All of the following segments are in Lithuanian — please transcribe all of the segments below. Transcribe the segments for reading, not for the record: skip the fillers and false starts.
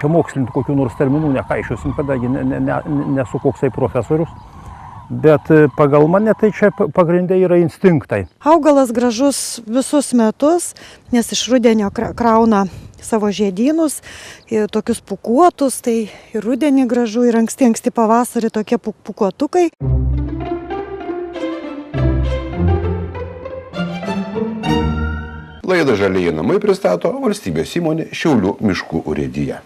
Čia mokslinti kokių nors terminų nekaišiosim, kadangi nesu koksai profesorius. Bet pagal mane tai čia pagrindai yra instinktai. Augalas gražus visus metus, nes iš rudenio krauna savo žiedynus, tokius pūkuotus, tai ir rudenį gražu, ir anksti pavasarį tokie pūkuotukai. Laidą Žalieji namai pristato valstybės įmonė Šiaulių miškų urėdija.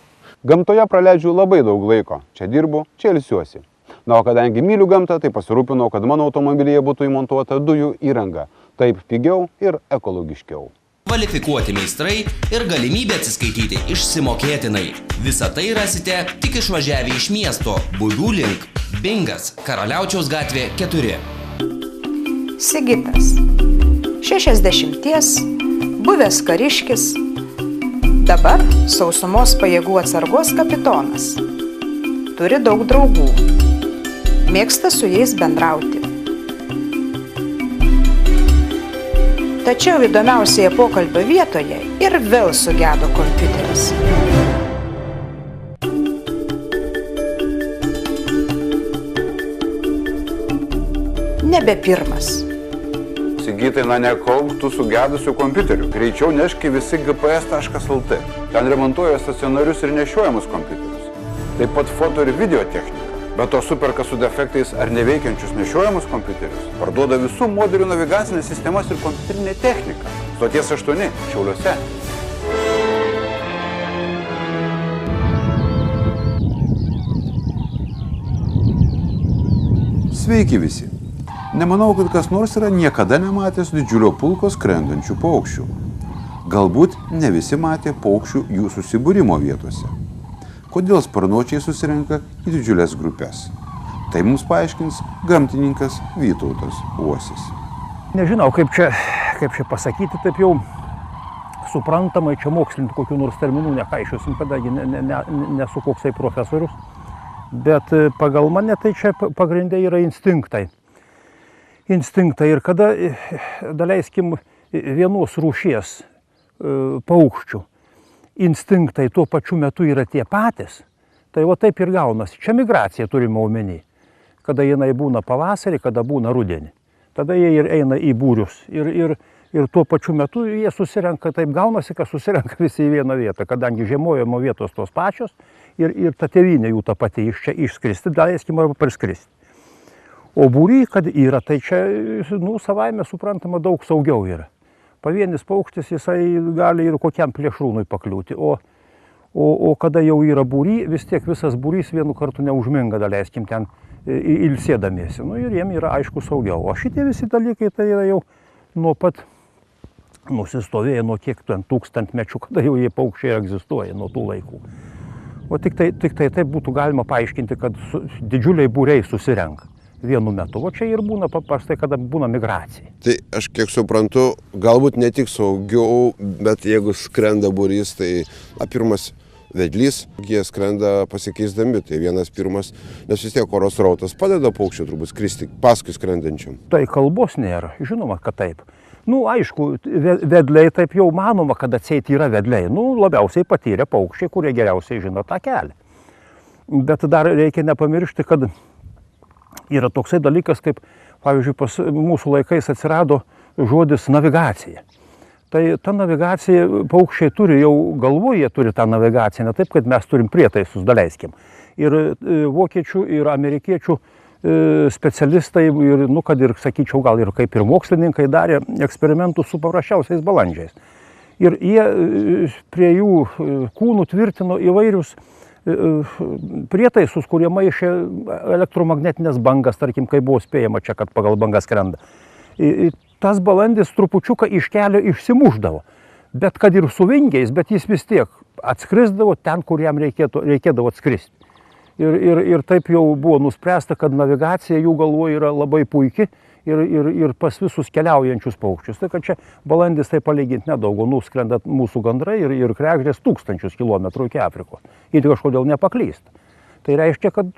Gamtoje praleidžiu labai daug laiko. Čia dirbu, čia ilsiuosi. Na, o kadangi myliu gamtą, tai pasirūpinau, kad mano automobilyje būtų įmontuota dujų įranga. Taip pigiau ir ekologiškiau. Kvalifikuoti meistrai ir galimybė atsiskaityti išsimokėtinai. Visą tai rasite tik išvažiavę iš miesto Bulių link. Bingas, Karaliaučiaus gatvė 4. Sigitas. 60, buvęs kariškis. Dabar sausumos pajėgų atsargos kapitonas. Turi daug draugų. Mėgsta su jais bendrauti. Tačiau įdomiausioje pokalbio vietoje ir vėl sugedo kompiuteris. Nebe pirmas. Sigitai, nekauk tų sugedusių kompiuterių. Greičiau neški visi gps.lt. Ten remontuoja stacionarius ir nešiojamus kompiuterius. Taip pat foto ir video technika. Bet to superka su defektais ar neveikiančius nešiojamus kompiuterius. Parduoda visų modelių navigacinės sistemas ir kompiuterinę techniką. Stoties 8 Šiauliuose. Sveiki visi. Nemanau, kad kas nors yra niekada nematęs didžiulio pulko skrendančių paukščių. Galbūt ne visi matė paukščių jų susibūrimo vietose. Kodėl sparnuočiai susirenka į didžiulės grupės? Tai mums paaiškins gamtininkas Vytautas Uosis. Nežinau, kaip čia pasakyti, taip jau suprantamai, čia mokslinti kokių nors terminų nekaišiosim, kadangi nesu koksai profesorius. Bet pagal mane tai čia pagrindai yra instinktai. Instinktai ir kada, daleiskim, vienos rūšies paukščių instinktai tuo pačiu metu yra tie patys, tai va taip ir gaunasi. Čia migracija turime omeny, kada jinai būna pavasarį, kada būna rudenį. Tada jie ir eina į būrius ir tuo pačiu metu jie susirenka, taip gaunasi, kad susirenka visi į vieną vietą, kadangi žiemojimo vietos tos pačios ir ta tėvynė jų ta pati iš čia išskristi, daleiskim, arba parskristi. O būry, kad yra, tai čia, savaime suprantama, daug saugiau yra. Pavienis paukštis, jisai gali ir kokiam plėšrūnui pakliūti, o kada jau yra būry, vis tiek visas būrys vienu kartu neužminga, daleiskim, ten ilsėdamiesi. Ir jiem yra aišku saugiau. O šitie visi dalykai tai yra jau nuo pat nusistovėję, nuo kiek ten tūkstantmečių, kada jau jie paukščiai egzistuoja nuo tų laikų. O tik tai taip būtų galima paaiškinti, kad didžiuliai būriai susirenka vienu metu. O čia ir būna paprastai, kada būna migracija. Tai aš kiek suprantu, galbūt ne tik saugiau, bet jeigu skrenda būrys, tai pirmas vedlys, jie skrenda pasikeisdami, tai vienas pirmas, nes vis tiek oro srautas padeda paukščiui turbūt skristi paskui skrendančiam. Tai kalbos nėra, žinoma, kad taip. Aišku, vedliai taip jau manoma, kad atseit yra vedliai. Labiausiai patyrę paukščiai, kurie geriausiai žino tą kelią. Bet dar reikia nepamiršti, kad yra toksai dalykas, kaip, pavyzdžiui, pas mūsų laikais atsirado žodis navigacija. Tai ta navigacija, paukščiai turi jau galvoje, jie turi tą navigaciją, ne taip, kad mes turim prietaisus, daleiskim. Ir vokiečių, ir amerikiečių specialistai, ir, kad ir, sakyčiau, gal ir kaip ir mokslininkai darė eksperimentus su paprasčiausiais balandžiais. Ir jie prie jų kūnų tvirtino įvairius prietaisus, kurie maišė elektromagnetinės bangas, tarkim, kai buvo spėjama čia, kad pagal bangas skrenda. Tas balandis trupučiuką iš kelio išsimušdavo, bet kad ir su vingiais, bet jis vis tiek atskrisdavo ten, kur jam reikėdavo atskristi. Ir taip jau buvo nuspręsta, kad navigacija jų galvoje yra labai puiki ir pas visus keliaujančius paukščius. Tai kad čia balandis tai palyginti nedaug, nuskrenda mūsų gandrai ir kregždės 1000 kilometrų iki Afrikos. Ir kažkodėl nepaklysta. Tai reiškia, kad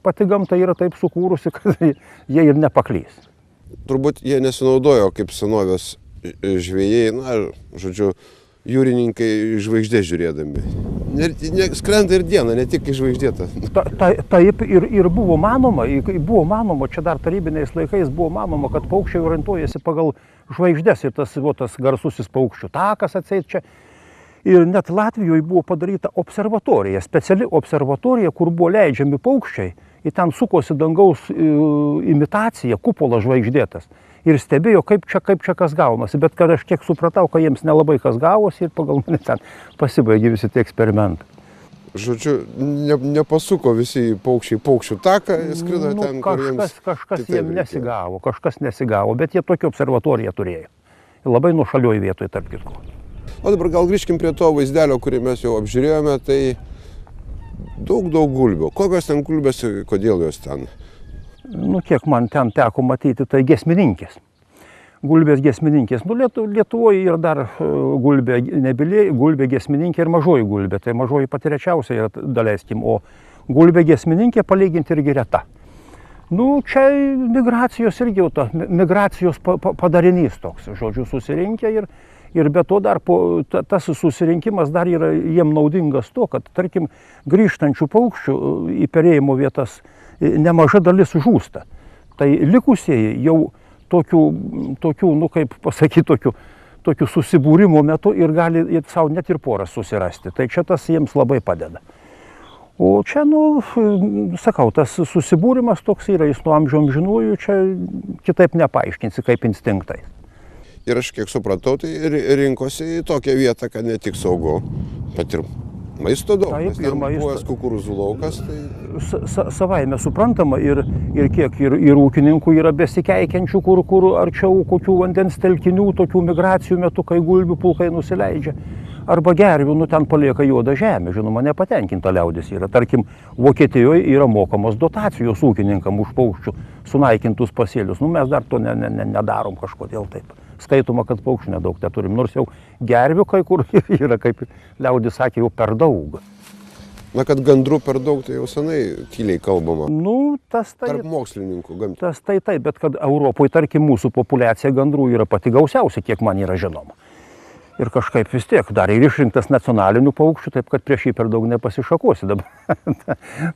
pati gamta yra taip sukūrusi, kad jie ir nepaklys. Turbūt jie nesinaudojo kaip senovės žvejai, žodžiu, jūrininkai žvaigždės žiūrėdami. Skrenda ir dieną, ne tik žvaigždėta. Taip ir buvo manoma, čia dar tarybiniais laikais buvo manoma, kad paukščiai orientuojasi pagal žvaigždės ir tas garsusis paukščių takas atseit čia. Ir net Latvijoje buvo padaryta observatorija, speciali observatorija, kur buvo leidžiami paukščiai ir ten sukosi dangaus imitacija, kupolas žvaigždėtas. Ir stebėjo, kaip čia kas gaunasi, bet kad aš kiek supratau, kad jiems nelabai kas gavosi ir pagal mane ten pasibaigė visi tie eksperimentai. Žodžiu, nepasuko visi paukščiai paukščių taką, skrido ten, kur jiems kažkas jiems nesigavo, bet jie tokią observatoriją turėjo. Labai nuošalioj vietoje, tarp kitko. O dabar gal grįžkim prie to vaizdelio, kurį mes jau apžiūrėjome, tai daug gulbių. Kokios ten gulbės, kodėl jos ten? Kiek man ten teko matyti, tai giesmininkės. Gulbės giesmininkės. Lietuvoje yra dar gulbė nebylė, gulbė giesmininkė ir mažoji gulbė. Tai mažoji pati rečiausia yra, daleiskim, o gulbė giesmininkė palyginti irgi reta. Čia migracijos irgi jau migracijos padarinys toks, žodžiu, susirinkę ir be to dar tas susirinkimas dar yra jiem naudingas to, kad, tarkim, grįžtančių paukščių į perėjimo vietas nemaža dalis žūsta. Tai likusieji jau tokių, kaip pasakyti, tokių susibūrimo metu ir gali savo net ir poras susirasti. Tai čia tas jiems labai padeda. O čia, sakau, tas susibūrimas toks yra, jis nuo amžių amžinųjų, čia kitaip nepaaiškinsi, kaip instinktai. Ir aš kiek supratau, tai rinkosi į tokią vietą, kad ne tik saugu, bet ir maisto daug. Taip, ten buvęs kukurūzų laukas. Savaime suprantama ir kiek ir ūkininkų yra besikeikiančių, kur arčiau kokių vandens telkinių, tokių migracijų metu, kai gulbių pulkai nusileidžia. Arba gervių, ten palieka juodą žemę, žinoma, nepatenkinta liaudis yra. Tarkim, Vokietijoje yra mokamos dotacijos ūkininkam už paukščių sunaikintus pasėlius. Mes dar to nedarom kažkodėl taip. Skaitoma, kad paukščių nedaug teturim, nors jau gervių kai kur yra, kaip liaudis sakė, jau per daug. Kad gandrų per daug, tai jau senai tyliai kalbama. Tarp mokslininkų gamtininkų. Tas taip, bet kad Europoje, tarkim, mūsų populiacija gandrų yra pati gausiausia, kiek man yra žinoma. Ir kažkaip vis tiek dar ir išrinktas nacionalinių paukščių, taip kad prieš jį per daug nepasišakosi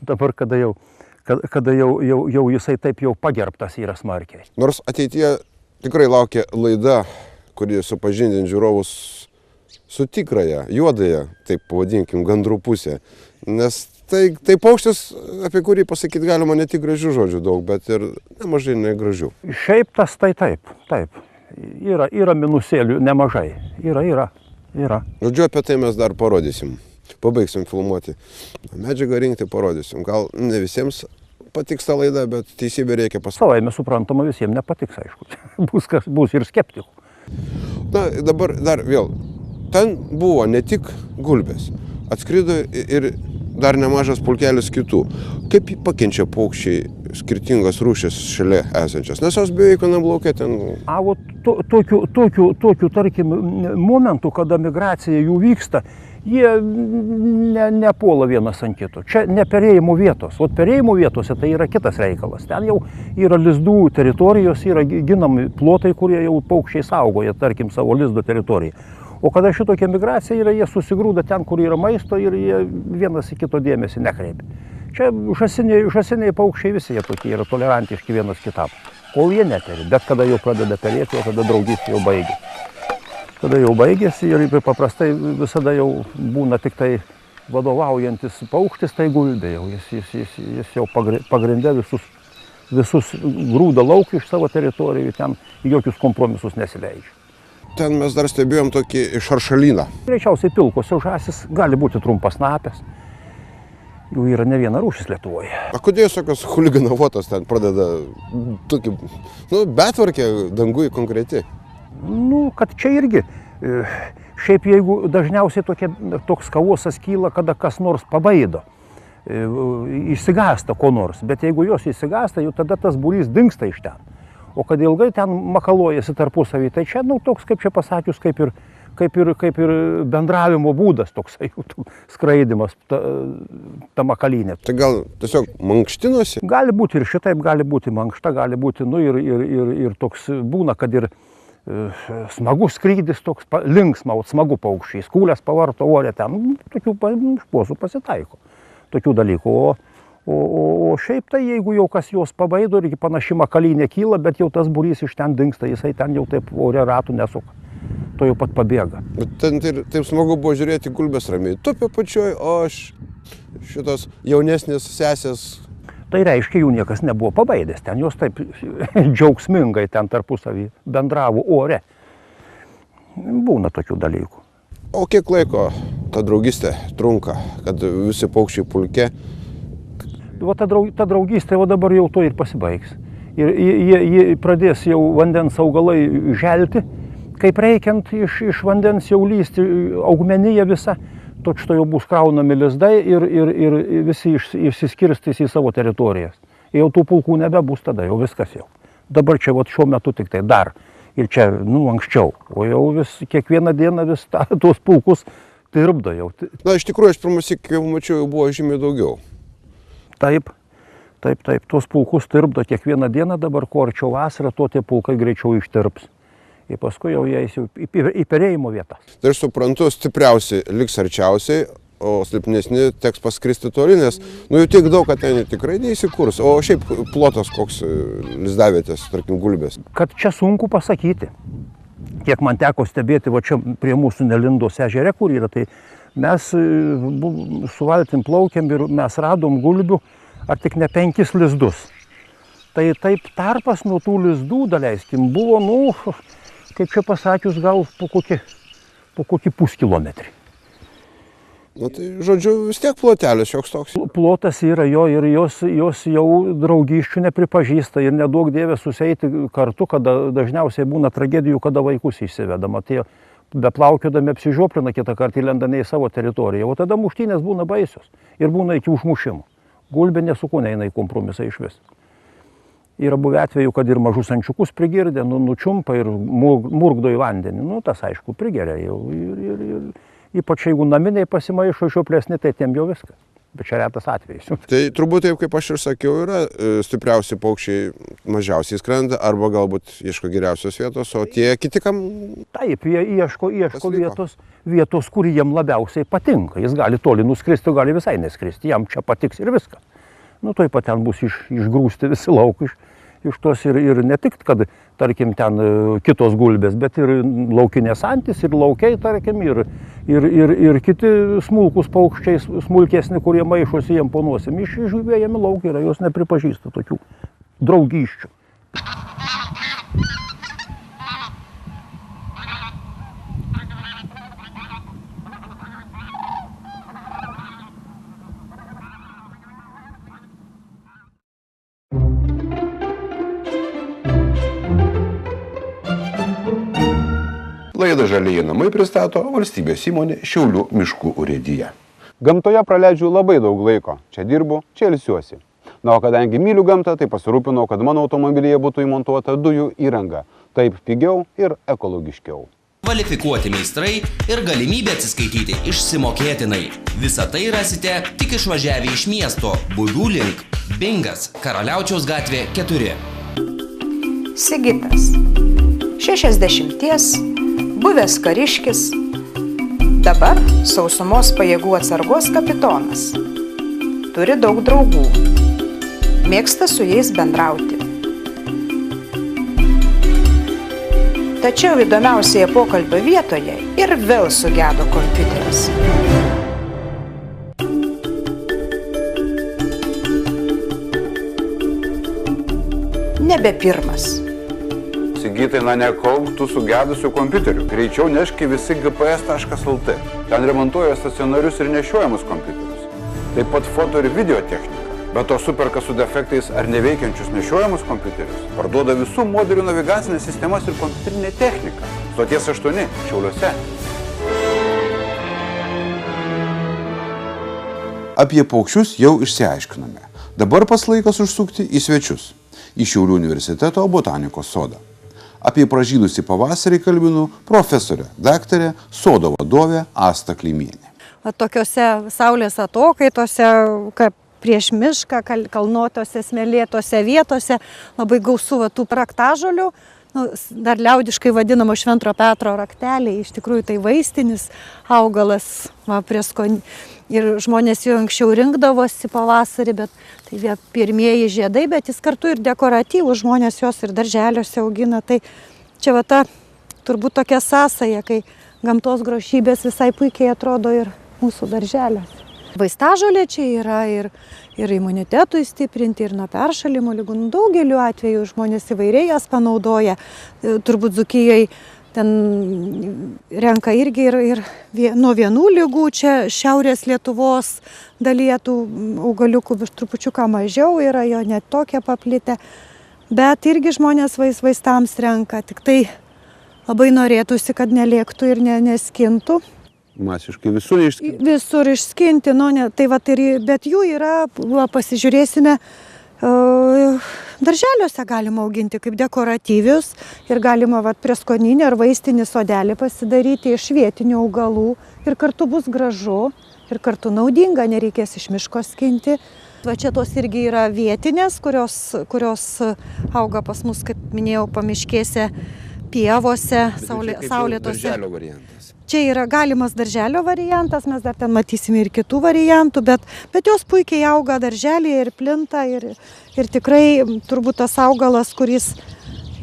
dabar kada jau jisai taip jau pagerbtas yra smarkiai. Nors ateityje tikrai laukia laida, kuri supažindins žiūrovus su tikrąją, juodąją, taip pavadinkim, gandrų pusę. Nes tai paukštis, apie kurį pasakyti galima ne tik gražių žodžių daug, bet ir nemažai negražių. Šiaip tas taip. Yra minusėlių nemažai. Yra. Žodžiu, apie tai mes dar parodysim. Pabaigsim filmuoti. Medžiagą rinkti parodysim. Gal ne visiems patiks ta laida, bet teisybę reikia pasakyti. Savaime suprantama, visiems nepatiks, aišku. Bus ir skeptikų. Dabar dar vėl. Ten buvo ne tik gulbės. Atskrido ir dar nemažas pulkelis kitų. Kaip pakenčia paukščiai skirtingas rūšis šalia esančias? Nes jos beveik vienam lauke ten... Tokių, tarkim, momentų, kada migracija jų vyksta, jie nepuola vienas ant kito. Čia ne perėjimo vietos. O perėjimo vietose tai yra kitas reikalas. Ten jau yra lizdų teritorijos, yra ginami plotai, kurie jau paukščiai saugoja, tarkim, savo lizdo teritoriją. O kada šitokia migracija yra, jie susigrūda ten, kur yra maisto ir jie vienas į kito dėmesį nekreipia. Čia žąsiniai paukščiai visi jie tokie yra tolerantiški vienas kitam. Kol jie neteri, bet kada jau pradeda perėti, o tada draugystė jau baigėsi. Kada jau baigėsi ir paprastai visada jau būna tik tai vadovaujantis paukštis, tai gulbė jau. Jis jau pagrinde visus grūda lauk iš savo teritorijų, ten jokius kompromisus nesileidžia. Ten mes dar stebėjom tokį šaršalyną. Greičiausiai pilkosios žąsys gali būti trumpasnapės. Jų yra ne viena rūšis Lietuvoje. Kodėl tokios chuliganavotos ten pradeda tokį, betvarkę dangui konkreti? Kad čia irgi. Šiaip jeigu dažniausiai toks chaosas kyla, kada kas nors pabaido. Išsigąsta ko nors. Bet jeigu jos išsigąsta, jau tada tas būrys dingsta iš ten. O kad ilgai ten makalojasi tarpusavį, tai čia, toks, kaip čia pasakius, kaip ir bendravimo būdas toksai, skraidimas, ta makalynė. Tai gal tiesiog mankštinosi? Gali būti ir šitaip, gali būti mankšta, gali būti, ir toks būna, kad ir smagus skrydis toks, linksma, smagu paukščiai, skūlės pavarto ore, ten tokių šposų pasitaiko, tokių dalykų. O šiaip tai, jeigu jau kas jos pabaido ir panaši makalynė kyla, bet jau tas būrys iš ten dingsta, jisai ten jau taip ore ratų nesuka, to jau pat pabėga. Bet ten taip smagu buvo žiūrėti, gulbės ramiai tupė pačioj, o šitos jaunesnės sesės. Tai reiškia, jų niekas nebuvo pabaidęs, ten jos taip džiaugsmingai ten tarpusavį bendravo ore. Būna tokių dalykų. O kiek laiko ta draugystė trunka, kad visi paukščiai pulke? Ta draugystė dabar jau to ir pasibaigs. Ir jie pradės jau vandens augalai želti, kaip reikiant iš vandens jau lysti augmenija visa, točto jau bus kraunami lizdai ir visi išsiskirstys į savo teritorijas. Jau tų pulkų nebebus tada, jau viskas jau. Dabar čia šiuo metu tik tai dar. Ir čia, anksčiau. O jau kiekvieną dieną vis tuos pulkus tirpdo jau. Na, iš tikrųjų, aš pirmąsyk, kai mačiau, jau buvo žymiai daugiau. Taip. Tuos pulkus tirpdo kiekvieną dieną, dabar kuo arčiau vasarą, tuo tie pulkai greičiau ištirps. Ir paskui jau jie eis į perėjimo vietas. Tai aš suprantu, stipriausiai liks arčiausiai, o silpnesni teks paskristi toli, nes jau tiek daug, kad ten tikrai neįsikurs. O šiaip plotas koks lizdavietės, tarkim, gulbės. Kad čia sunku pasakyti. Kiek man teko stebėti, va čia prie mūsų Nelindos ežere, kur yra, tai mes su valtim plaukėm ir mes radom gulbių ar tik ne 5 lizdus. Tai taip tarpas nuo tų lizdų, daleiskim, buvo, kaip čia pasakius, gal po kokį puskilometrį. Na tai, žodžiu, vis tiek plotelis šioks toks. Plotas yra jo ir jos jau draugysčių nepripažįsta ir neduok Dieve susieiti kartu, kada dažniausiai būna tragedijų, kada vaikus išsivedama. Tie beplaukiodami apsižioplina kitą kartą įlenda ne į savo teritoriją, o tada muštynės būna baisios ir būna iki užmušimų. Gulbė nesuku neina į kompromisą iš vis. Yra buvę atveju, kad ir mažus ančiukus prigirdė, nučiumpa ir murgdo į vandenį. Tas aišku prigeria jau ir ypač jeigu naminiai pasimaišo žioplesni, tai tiem jau viskas. Bet čia retas atvejis. Tai turbūt taip, kaip aš ir sakiau, yra stipriausi paukščiai mažiausiai skrenda arba galbūt ieško geriausios vietos, o tie kiti kam... Taip, jie ieško vietos, kur jiem labiausiai patinka. Jis gali toli nuskristi, gali visai neskristi, jam čia patiks ir viskas. Taip pat ten bus išgrūsti visi lauk iš tos ir ne tik, kad, tarkim, ten kitos gulbės, bet ir laukinės antys, ir laukiai, tarkim, ir kiti smulkus paukščiai, smulkesni, kurie maišosi jiem po nosim. Išžuvėjami laukai yra, jos nepripažįsta tokių draugysčių. Laidą Žalieji namai pristato valstybės įmonė Šiaulių miškų urėdija. Gamtoje praleidžiu labai daug laiko. Čia dirbu, čia ilsiuosi. O kadangi myliu gamtą, tai pasirūpinau, kad mano automobilyje būtų įmontuota dujų įranga. Taip pigiau ir ekologiškiau. Kvalifikuoti meistrai ir galimybė atsiskaityti išsimokėtinai. Visą tai rasite tik išvažiavę iš miesto Buvių link. Bingas, Karaliaučiaus gatvė 4. Sigitas. 60, buvęs kariškis, dabar sausumos pajėgų atsargos kapitonas. Turi daug draugų. Mėgsta su jais bendrauti. Tačiau įdomiausioje pokalbio vietoje ir vėl sugedo kompiuteris. Nebe pirmas. Sigitai, nekauk tų sugedusių kompiuterių. Greičiau neški visi gps.lt. Ten remontuoja stacionarius ir nešiojamus kompiuterius. Taip pat foto ir video technika. Be to superka su defektais ar neveikiančius nešiojamus kompiuterius. Parduoda visų modelių navigacinės sistemas ir kompiuterinę techniką. Stoties 8 Šiauliuose. Apie paukščius jau išsiaiškinome. Dabar pats laikas užsukti į svečius. Į Šiaulių universiteto botanikos sodą. Apie pražydusį pavasarį kalbinu profesorę, daktarę, sodo vadovę Astą Klimienę. Tokiose saulės atokaitose, kaip prieš mišką, kalnuotose, smėlėtose vietose labai gausu tų raktažolių. dar liaudiškai vadinamo Švento Petro rakteliai, iš tikrųjų tai vaistinis augalas, ir žmonės jau anksčiau rinkdavosi pavasarį, bet tai pirmieji žiedai, bet jis kartu ir dekoratyvus, žmonės jos ir darželiuose augina, tai čia va ta turbūt tokia sąsaja, kai gamtos grožybės visai puikiai atrodo ir mūsų darželiuose. Vaistažolė čia yra ir imunitetui stiprinti, ir nuo peršalimo ligų. Daugeliu atveju žmonės įvairiai jas panaudoja. Turbūt Dzūkijoje ten renka irgi ir nuo vienų ligų, čia šiaurės Lietuvos dalyje tų augaliukų trupučiuką mažiau yra, jo net tokie paplitę. Bet irgi žmonės vaistams renka, tik tai labai norėtųsi, kad nelėktų ir neskintų. Masiškai visur išskinti. Visur išskinti, tai bet jų yra, pasižiūrėsime, darželiuose galima auginti kaip dekoratyvius ir galima prieskoninį ar vaistinį sodelį pasidaryti iš vietinių augalų ir kartu bus gražu ir kartu naudinga, nereikės iš miško skinti. Va čia tos irgi yra vietinės, kurios auga pas mus, kaip minėjau, pamiškėse, pievose, saulėtose. Čia yra galimas darželio variantas, mes dar ten matysime ir kitų variantų, bet jos puikiai auga darželėje ir plinta ir tikrai turbūt tas augalas, kuris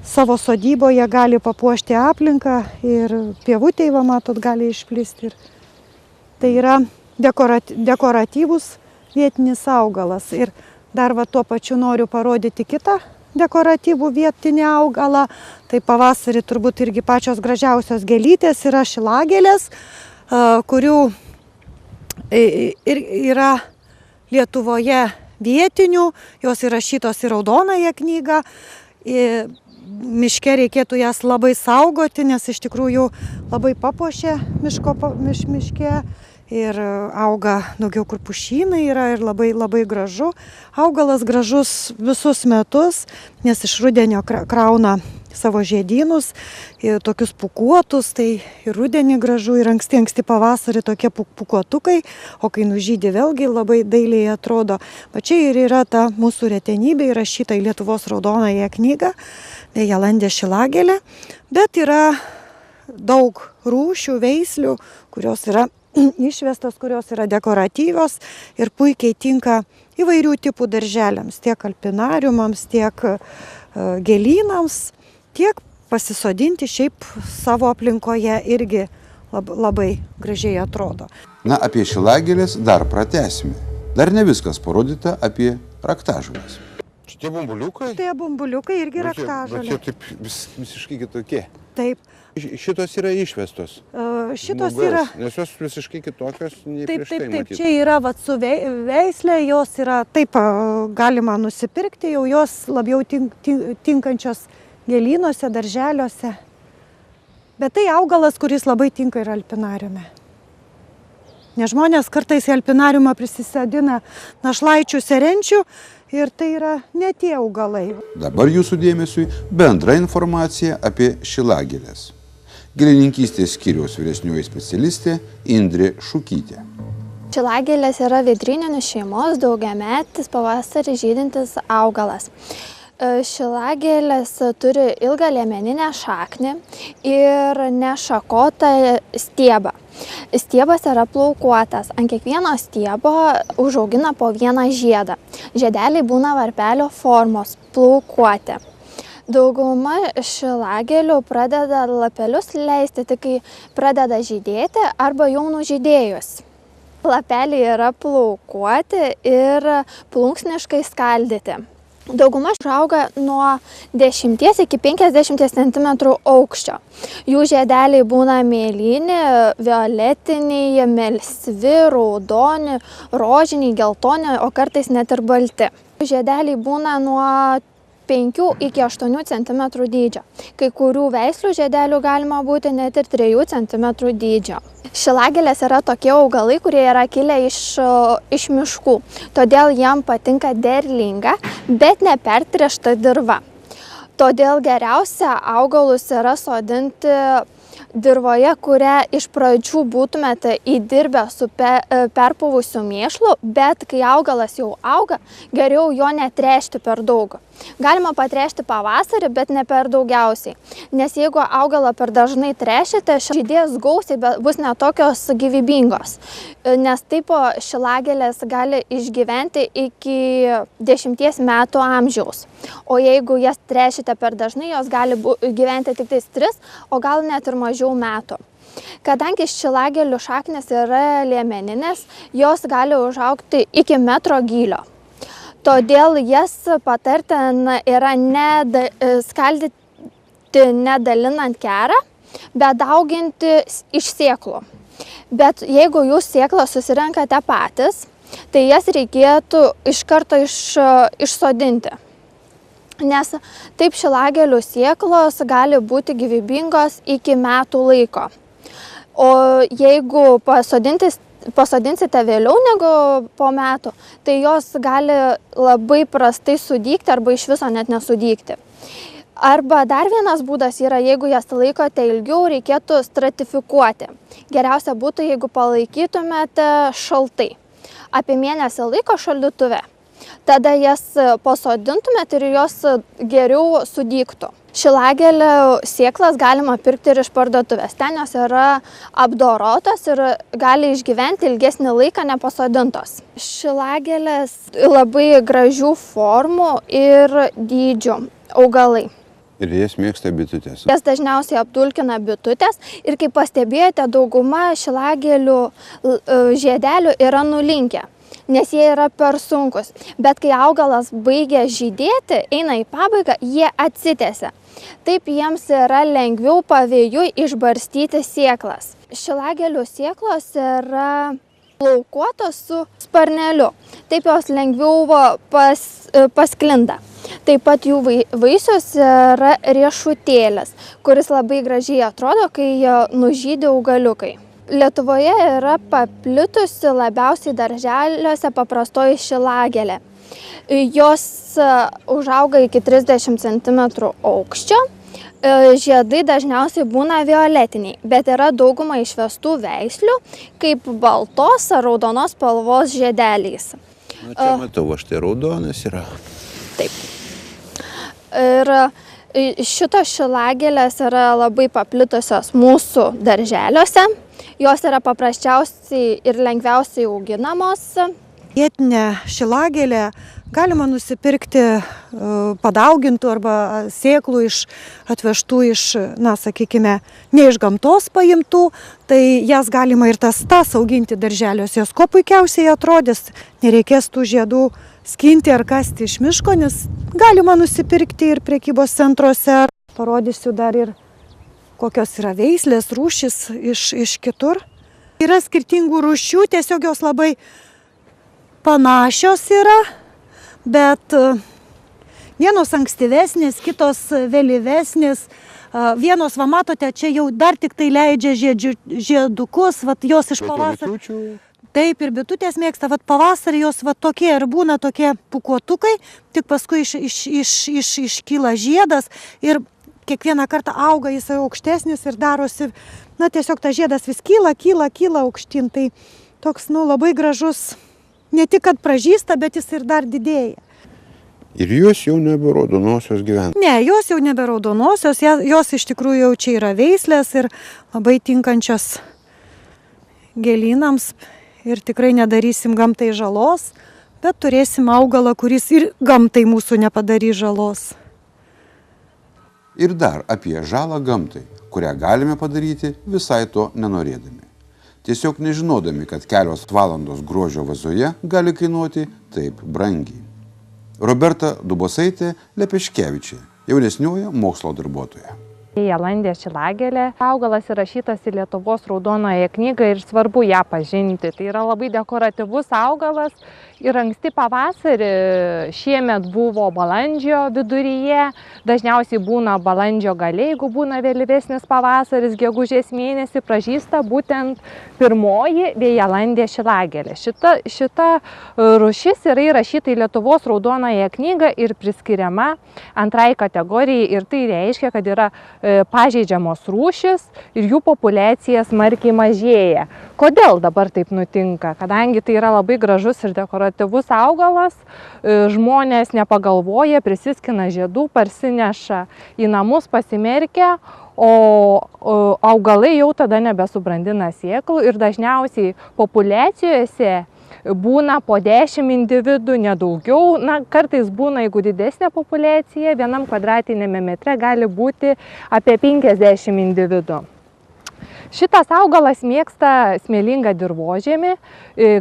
savo sodyboje gali papuošti aplinką ir pievutėje, va matot, gali išplisti. Tai yra dekoratyvus vietinis augalas. Ir dar tuo pačiu noriu parodyti kitą dekoratyvų vietinį augalą. Tai pavasarį turbūt irgi pačios gražiausios gėlytės yra šilagėlės, kurių ir yra Lietuvoje vietinių, jos įrašytos į raudonąją knygą. Miške reikėtų jas labai saugoti, nes iš tikrųjų labai papuošia miške. Ir auga daugiau kur pušynai yra ir labai gražu. Augalas gražus visus metus, nes iš rudenio krauna savo žiedynus, tokius pūkuotus, tai ir rudenį gražu, ir anksti pavasarį tokie pūkuotukai, o kai nužydi vėlgi labai dailiai atrodo. Va čia ir yra ta mūsų retenybė įrašyta į Lietuvos raudonąją knygą, Jalandė šilagėlė, bet yra daug rūšių, veislių, kurios yra išvestos, kurios yra dekoratyvios ir puikiai tinka įvairių tipų darželiams, tiek alpinariumams, tiek gėlynams, tiek pasisodinti šiaip savo aplinkoje irgi labai gražiai atrodo. Na, apie šilagėlės dar pratęsime. Dar ne viskas parodyta apie raktažoles. Šitie bumbuliukai? Tie bumbuliukai irgi raktažolė. Bet jie taip visiškai kitokie. Taip. Šitos yra išvestos. Šitos yra. Nes jos visiškai kitokios nei prieš tai matyti. Taip, čia yra su veislė, jos yra taip galima nusipirkti, jau jos labiau tinkančios gėlynuose, darželiuose. Bet tai augalas, kuris labai tinka ir alpinariume. Nes žmonės kartais į alpinariumą prisisodina našlaičių, serenčių ir tai yra ne tie augalai. Dabar jūsų dėmesiui bendra informacija apie šilagėles. Gėlininkystės skyriaus vyresnioji specialistė Indrė Šukytė. Šilagėlės yra vėdryninių šeimos daugiametis pavasarį žydintis augalas. Šilagėlės turi ilgą liemeninę šaknį ir nešakotą stiebą. Stiebas yra plaukuotas. Ant kiekvieno stiebo užaugina po vieną žiedą. Žiedeliai būna varpelio formos, plaukuoti. Dauguma šilagėlių pradeda lapelius leisti tik kai pradeda žydėti arba jau nužydėjus. Lapeliai yra plaukuoti ir plunksniškai skaldyti. Dauguma užauga nuo 10 iki 50 cm aukščio. Jų žiedeliai būna mėlyni, violetiniai, melsvi, raudoni, rožiniai, geltoni, o kartais net ir balti. Žiedeliai būna nuo 5 iki 8 cm dydžio. Kai kurių veislių žiedelių galima būti net ir 3 cm dydžio. Šilagėlės yra tokie augalai, kurie yra kilę iš miškų, todėl jam patinka derlinga, bet nepertręšta dirva. Todėl geriausia augalus yra sodinti dirvoje, kurią iš pradžių būtumėte įdirbę su perpuvusiu mėšlu, bet kai augalas jau auga, geriau jo netręšti per daug. Galima patręšti pavasarį, bet ne per daugiausiai. Nes jeigu augalą per dažnai tręšite, žydės gausiai bus netokios gyvybingos. Nes taip šilagėlės gali išgyventi iki 10 metų amžiaus. O jeigu jas tręšite per dažnai, jos gali gyventi tik 3, o gal net ir mažiau metų. Kadangi šilagėlių šaknės yra liemeninės, jos gali užaugti iki 1 metro gylio. Todėl jas patartina yra skaldyti nedalinant kerą, bet dauginti iš sėklų. Bet jeigu jūs sėklą susirenkate patys, tai jas reikėtų iš karto išsodinti. Nes taip šilagėlių sėklos gali būti gyvybingos iki metų laiko. O jeigu pasodinsite vėliau negu po metų, tai jos gali labai prastai sudygti arba iš viso net nesudygti. Arba dar vienas būdas yra, jeigu jas laikote ilgiau, reikėtų stratifikuoti. Geriausia būtų, jeigu palaikytumėte šaltai. Apie mėnesį laiko šaldytuve. Tada jas pasodintumėte ir jos geriau sudygtų. Šilagėlių sėklas galima pirkti ir iš parduotuvės. Ten jos yra apdorotos ir gali išgyventi ilgesnį laiką nepasodintos. Šilagėlės labai gražių formų ir dydžių augalai. Ir jas mėgsta bitutės. Jas dažniausiai apdulkina bitutės ir kaip pastebėjote, dauguma šilagėlių žiedelių yra nulinkę, nes jie yra per sunkus. Bet kai augalas baigia žydėti, eina į pabaigą, jie atsitiesia. Taip jiems yra lengviau pavėjui išbarstyti sėklas. Šilagėlių sėklos yra plaukuotos su sparneliu. Taip jos lengviau pasklinda. Taip pat jų vaisius yra riešutėlis, kuris labai gražiai atrodo, kai nužydi augaliukai. Lietuvoje yra paplitusi labiausiai darželiuose paprastoji šilagėlė. Jos užauga iki 30 cm aukščio. Žiedai dažniausiai būna violetiniai, bet yra dauguma išvestų veislių, kaip baltos ar raudonos spalvos žiedeliais. Na, čia matau, štai raudonas yra. Taip. Ir šitos šilagėlės yra labai paplitusios mūsų darželiuose. Jos yra paprasčiausiai ir lengviausiai auginamos. Vietinę šilagėlę galima nusipirkti padaugintų arba sėklų atvežtų iš, sakykime, ne iš gamtos paimtų, tai jas galima ir tas auginti darželiuose. Jos kuo puikiausiai atrodys, nereikės tų žiedų skinti ar kasti iš miško, nes galima nusipirkti ir prekybos centruose. Parodysiu dar ir kokios yra veislės, rūšis iš kitur. Yra skirtingų rūšių, tiesiog jos labai panašios yra, bet vienos ankstyvesnės, kitos vėlyvesnės. Vienos, va matote, čia jau dar tik tai leidžia žiedukus, va jos iš pavasario. Taip, ir bitutės mėgsta, va pavasarį jos va tokie ir būna tokie pukuotukai, tik paskui iškyla žiedas ir kiekvieną kartą auga jisai aukštesnis ir darosi, tiesiog tas žiedas vis kyla aukštyn, tai toks, labai gražus. Ne tik, kad pražysta, bet jis ir dar didėja. Ir jos jau nebe raudonosios gyvena? Ne, jos jau nebe raudonosios, jos iš tikrųjų jau čia yra veislės ir labai tinkančios gėlynams. Ir tikrai nedarysim gamtai žalos, bet turėsim augalą, kuris ir gamtai mūsų nepadarys žalos. Ir dar apie žalą gamtai, kurią galime padaryti visai to nenorėdami. Tiesiog nežinodami, kad kelios valandos grožio vazoje gali kainuoti taip brangiai. Roberta Dubosaitė Lepeškevičė, jaunesnioji mokslo darbuotoja. Vėjalandė šilagėlė. Augalas įrašytas į Lietuvos raudonoje knygą ir svarbu ją pažinti. Tai yra labai dekoratyvus augalas ir anksti pavasarį, šiemet buvo balandžio viduryje, dažniausiai būna balandžio gale, jeigu būna vėlyvesnis pavasaris, gegužės mėnesį pražysta būtent pirmoji vėjalandė šilagėlė. Šita rūšis yra įrašyta į Lietuvos raudonoje knygą ir priskiriama antrai kategorijai ir tai reiškia, kad yra pažeidžiamos rūšis ir jų populiacija smarkiai mažėja. Kodėl dabar taip nutinka? Kadangi tai yra labai gražus ir dekoratyvus dekoratyvus augalas, žmonės nepagalvoja, prisiskina žiedų, parsineša į namus, pasimerkia, o augalai jau tada nebesubrandina sėklų ir dažniausiai populiacijose būna po 10 individų, nedaugiau. Na, kartais būna, jeigu didesnė populiacija, vienam kvadratiniame metre gali būti apie 50 individų. Šitas augalas mėgsta smėlingą dirvožemį,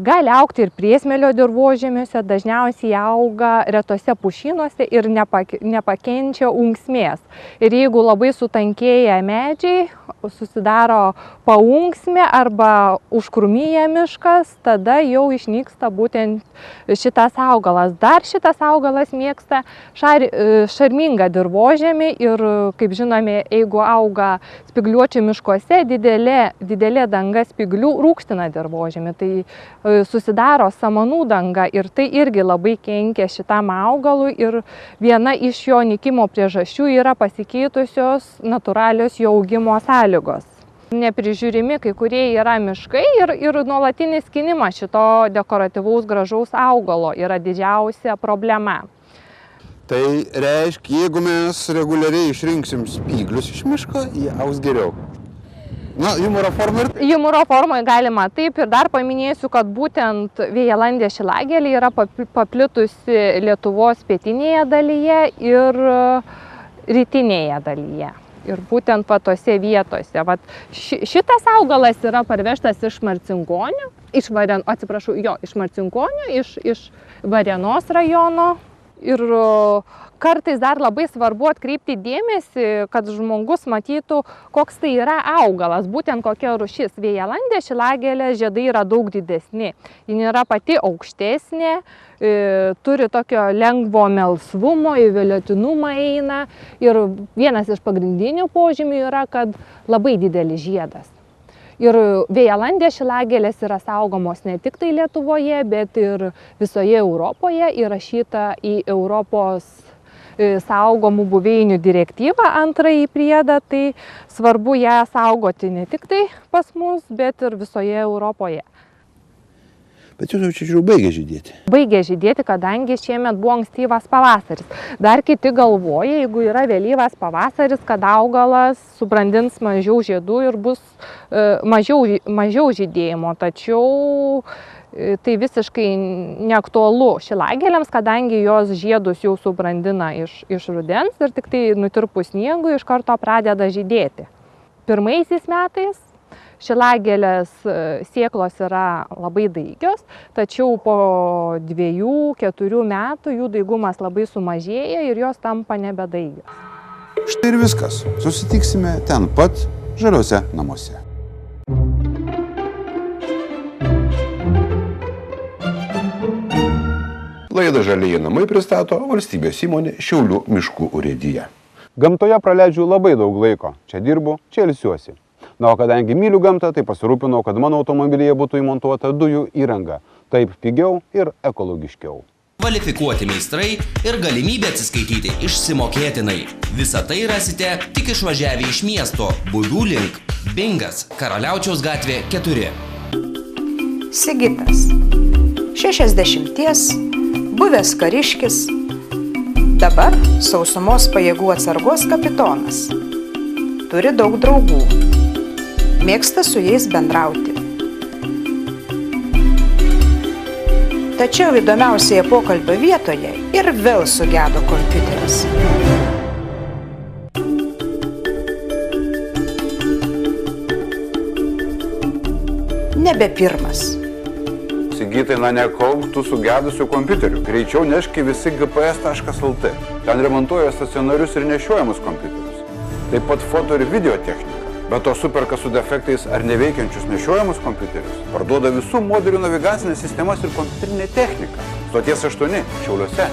gali augti ir priesmėlio dirvožemiuose, dažniausiai auga retose pušynuose ir nepakenčia unksmės. Ir jeigu labai sutankėja medžiai, susidaro paunksmė arba užkrūmyja miškas, tada jau išnyksta būtent šitas augalas. Dar šitas augalas mėgsta šarmingą dirvožemį ir, kaip žinome, jeigu auga spygliuočių miškuose, didelė danga spyglių rūgština dirvožemį, tai susidaro samanų danga ir tai irgi labai kenkia šitam augalui ir viena iš jo nykimo priežasčių yra pasikeitusios natūralios jo augimo sąlygos. Neprižiūrimi kai kurie yra miškai ir nuolatinis skinimas šito dekoratyvaus gražaus augalo yra didžiausia problema. Tai reiškia, jeigu mes reguliariai išrinksim spyglius iš miško, jie augs geriau. Na, jumoro forma ir taip. Jumoro formoje galima taip ir dar paminėsiu, kad būtent vėjalandė šilagėlė yra paplitusi Lietuvos pietinėje dalyje ir rytinėje dalyje. Ir būtent tose vietose. Šitas augalas yra parvežtas iš Marcinkonių, iš Marcinkonių, iš Varėnos rajono. Ir kartais dar labai svarbu atkreipti dėmesį, kad žmogus matytų, koks tai yra augalas, būtent kokia rūšis. Vėjalandė šilagėlė žiedai yra daug didesni. Ji yra pati aukštesnė, turi tokio lengvo melsvumo, į violetinumą eina. Ir vienas iš pagrindinių požymių yra, kad labai didelis žiedas. Ir vėjalandė šilagėlės yra saugomos ne tik tai Lietuvoje, bet ir visoje Europoje, įrašyta į Europos saugomų buveinių direktyvą antrąjį priedą, tai svarbu ją saugoti ne tik tai pas mus, bet ir visoje Europoje. Bet jūs jau čia žiūrėjau, baigė žydėti. Baigė žydėti, kadangi šiemet buvo ankstyvas pavasaris. Dar kiti galvoja, jeigu yra vėlyvas pavasaris, kad augalas subrandins mažiau žiedų ir bus mažiau žydėjimo. Tačiau tai visiškai neaktualu šilagėlėms, kadangi jos žiedus jau subrandina iš rudens ir tik tai nutirpus sniegui iš karto pradeda žydėti. Pirmaisiais metais šilagėlės sėklos yra labai daigios, tačiau po 2-4 metų jų daigumas labai sumažėja ir jos tampa nebedaigios. Štai ir viskas. Susitiksime ten pat žaliuose namuose. Laidą Žalieji namai pristato valstybės įmonė Šiaulių miškų urėdija. Gamtoje praleidžiu labai daug laiko. Čia dirbu, čia ilsiuosi. Na, o kadangi myliu gamtą, tai pasirūpinau, kad mano automobilyje būtų įmontuota dujų įranga. Taip pigiau ir ekologiškiau. Kvalifikuoti meistrai ir galimybė atsiskaityti išsimokėtinai. Visą tai rasite tik išvažiavę iš miesto Bubių link. Bingas, Karaliaučiaus gatvė 4. Sigitas. 60, buvęs kariškis. Dabar sausumos pajėgų atsargos kapitonas. Turi daug draugų. Mėgsta su jais bendrauti. Tačiau įdomiausioje pokalbio vietoje ir vėl sugedo kompiuteris. Nebe pirmas. Sigitai, na nekauk tų sugedusių kompiuterių. Greičiau neški visi gps.lt. Ten remontuoja stacionarius ir nešiojamus kompiuterius. Taip pat foto ir video technika. Bet to superka su defektais ar neveikiančius nešiojamus kompiuterius. Parduoda visų modelių navigacinės sistemas ir kompiuterinę techniką. Stoties 8 Šiauliuose.